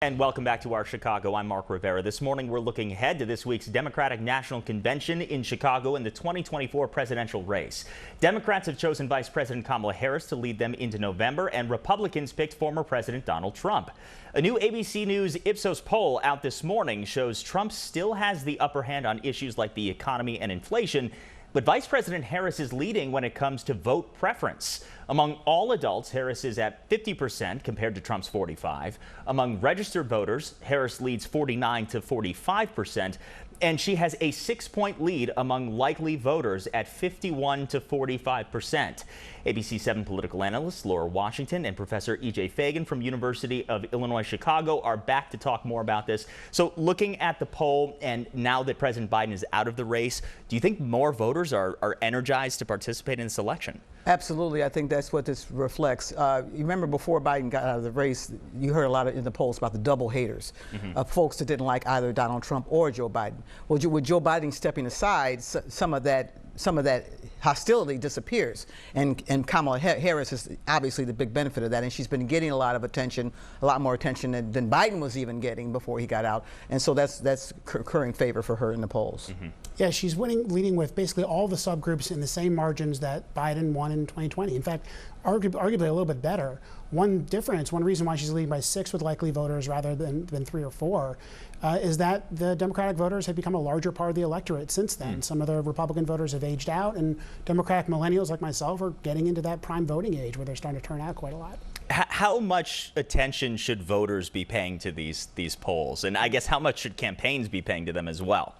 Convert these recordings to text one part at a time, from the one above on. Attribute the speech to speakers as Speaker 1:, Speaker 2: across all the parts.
Speaker 1: And welcome back to our Chicago. I'm Mark Rivera. This morning, we're looking ahead to this week's Democratic National Convention in Chicago in the 2024 presidential race. Democrats have chosen Vice President Kamala Harris to lead them into November, and Republicans picked former President Donald Trump. A new ABC News Ipsos poll out this morning shows Trump still has the upper hand on issues like the economy and inflation, but Vice President Harris is leading when it comes to vote preference. Among all adults, Harris is at 50% compared to Trump's 45%. Among registered voters, Harris leads 49 to 45%, and she has a 6-point lead among likely voters at 51 to 45%. ABC 7 political analyst Laura Washington and Professor E.J. Fagan from University of Illinois Chicago are back to talk more about this. So looking at the poll, and now that President Biden is out of the race, do you think more voters are energized to participate in this election?
Speaker 2: Absolutely. I think that's what this reflects. You remember before Biden got out of the race, you heard a lot in the polls about the double haters, folks that didn't like either Donald Trump or Joe Biden. Well, with Joe Biden stepping aside, some of that hostility disappears, and Kamala Harris is obviously the big benefit of that, and she's been getting a lot of attention, a lot more attention than Biden was even getting before he got out, and so that's occurring favor for her in the polls.
Speaker 3: Yeah, she's leading with basically all the subgroups in the same margins that Biden won in 2020. In fact, arguably a little bit better. One reason why she's leading by 6 with likely voters rather than 3 or 4 is that the Democratic voters have become a larger part of the electorate since then. Some of the Republican voters have aged out, and Democratic millennials like myself are getting into that prime voting age where they're starting to turn out quite a lot.
Speaker 1: How much attention should voters be paying to these polls? And I guess how much should campaigns be paying to them as well?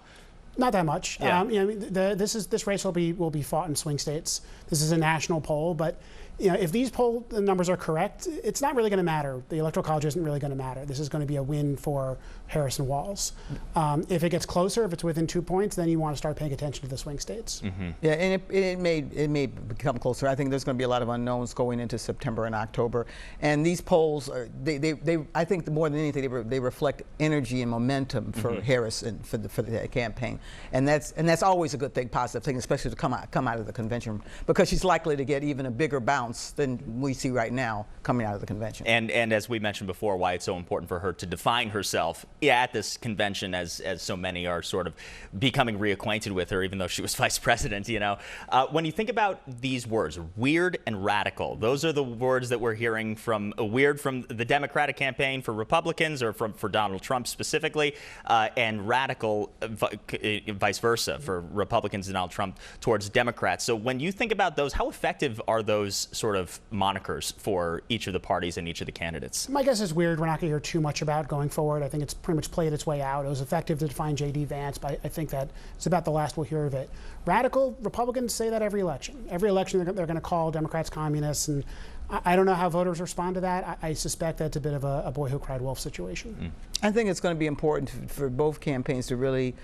Speaker 3: Not that much.
Speaker 1: Yeah.
Speaker 3: This race will be fought in swing states. This is a national poll, but if these poll numbers are correct, it's not really going to matter. The Electoral College isn't really going to matter. This is going to be a win for Harris and Walz. If it gets closer, if it's within 2 points, then you want to start paying attention to the swing states.
Speaker 2: Yeah, and it may become closer. I think there's going to be a lot of unknowns going into September and October. And these polls, I think more than anything, they reflect energy and momentum for Harris and for the campaign. And that's always a good thing, positive thing, especially to come out of the convention, because she's likely to get even a bigger bounce than we see right now coming out of the convention.
Speaker 1: And as we mentioned before, why it's so important for her to define herself at this convention, as so many are sort of becoming reacquainted with her, even though she was vice president. When you think about these words, weird and radical, those are the words that we're hearing from weird from the Democratic campaign for Republicans, or for Donald Trump specifically, and radical vice versa for Republicans and Donald Trump towards Democrats. So when you think about those, how effective are those sort of monikers for each of the parties and each of the candidates?
Speaker 3: My guess is weird. We're not going to hear too much about going forward. I think it's pretty much played its way out. It was effective to define J.D. Vance, but I think that it's about the last we'll hear of it. Radical, Republicans say that every election. Every election they're going to call Democrats communists, and I don't know how voters respond to that. I suspect that's a bit of a boy who cried wolf situation.
Speaker 2: I think it's going to be important for both campaigns to really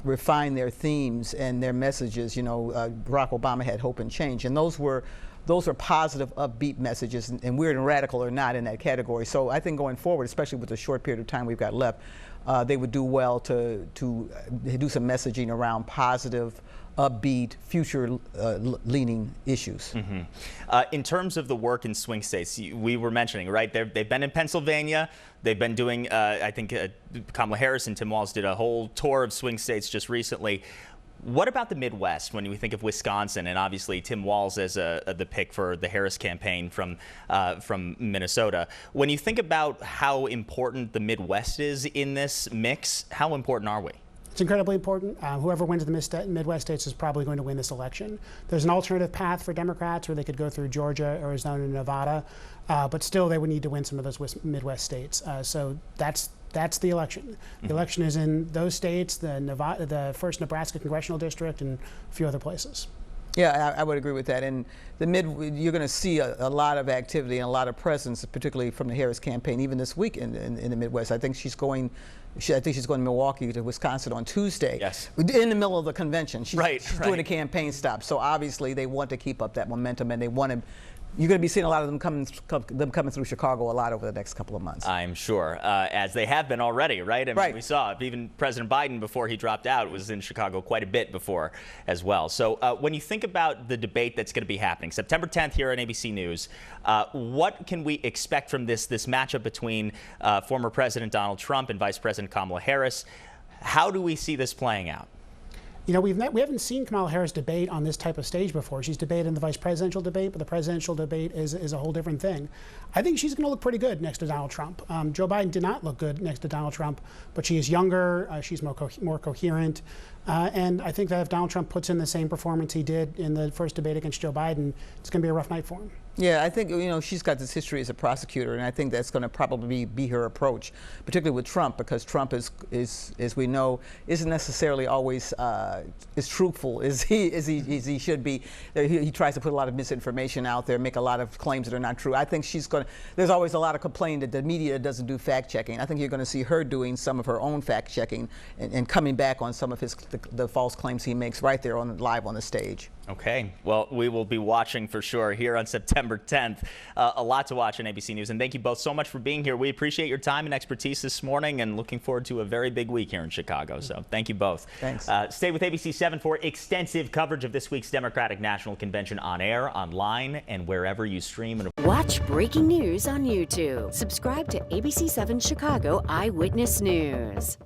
Speaker 2: refine their themes and their messages. Barack Obama had hope and change, and those are positive, upbeat messages, and weird and radical are not in that category. So I think going forward, especially with the short period of time we've got left, they would do well to do some messaging around positive, upbeat, future-leaning issues.
Speaker 1: In terms of the work in swing states, we were mentioning, right, they've been in Pennsylvania. They've been doing, I think Kamala Harris and Tim Walz did a whole tour of swing states just recently. What about the Midwest when we think of Wisconsin, and obviously Tim Walz as the pick for the Harris campaign from Minnesota? When you think about how important the Midwest is in this mix, how important are we?
Speaker 3: It's incredibly important. Whoever wins the Midwest states is probably going to win this election. There's an alternative path for Democrats where they could go through Georgia, Arizona, and Nevada, but still they would need to win some of those Midwest states. So that's the election. The election is in those states, the 1st Nebraska congressional district, and a few other places.
Speaker 2: Yeah, I would agree with that. And you're going to see a lot of activity and a lot of presence, particularly from the Harris campaign, even this week in the Midwest. I think she's going to Milwaukee to Wisconsin on Tuesday.
Speaker 1: Yes.
Speaker 2: In the middle of the convention. She's
Speaker 1: right.
Speaker 2: doing a campaign stop. So obviously they want to keep up that momentum, and they want to You're going to be seeing a lot of them coming through Chicago a lot over the next couple of months.
Speaker 1: I'm sure, as they have been already, right? I mean,
Speaker 2: Right.
Speaker 1: we saw even President Biden, before he dropped out, was in Chicago quite a bit before as well. So when you think about the debate that's going to be happening September 10th here on ABC News, what can we expect from this matchup between former President Donald Trump and Vice President Kamala Harris? How do we see this playing out?
Speaker 3: You know, we haven't seen Kamala Harris debate on this type of stage before. She's debated in the vice presidential debate, but the presidential debate is a whole different thing. I think she's going to look pretty good next to Donald Trump. Joe Biden did not look good next to Donald Trump, but she is younger, she's more coherent, and I think that if Donald Trump puts in the same performance he did in the first debate against Joe Biden, it's going to be a rough night for him.
Speaker 2: Yeah, I think, you know, she's got this history as a prosecutor, and I think that's going to probably be her approach, particularly with Trump, because Trump is as we know, isn't necessarily always as truthful as he should be. He tries to put a lot of misinformation out there, make a lot of claims that are not true. I think she's going to, there's always a lot of complaining that the media doesn't do fact checking. I think you're going to see her doing some of her own fact checking and coming back on some of the false claims he makes right there live on the stage.
Speaker 1: Okay, well, we will be watching for sure here on September 10th. A lot to watch on ABC News, and thank you both so much for being here. We appreciate your time and expertise this morning, and looking forward to a very big week here in Chicago. So thank you both.
Speaker 2: Thanks.
Speaker 1: Stay with ABC 7 for extensive coverage of this week's Democratic National Convention on air, online, and wherever you stream.
Speaker 4: Watch breaking news on YouTube. Subscribe to ABC 7 Chicago Eyewitness News.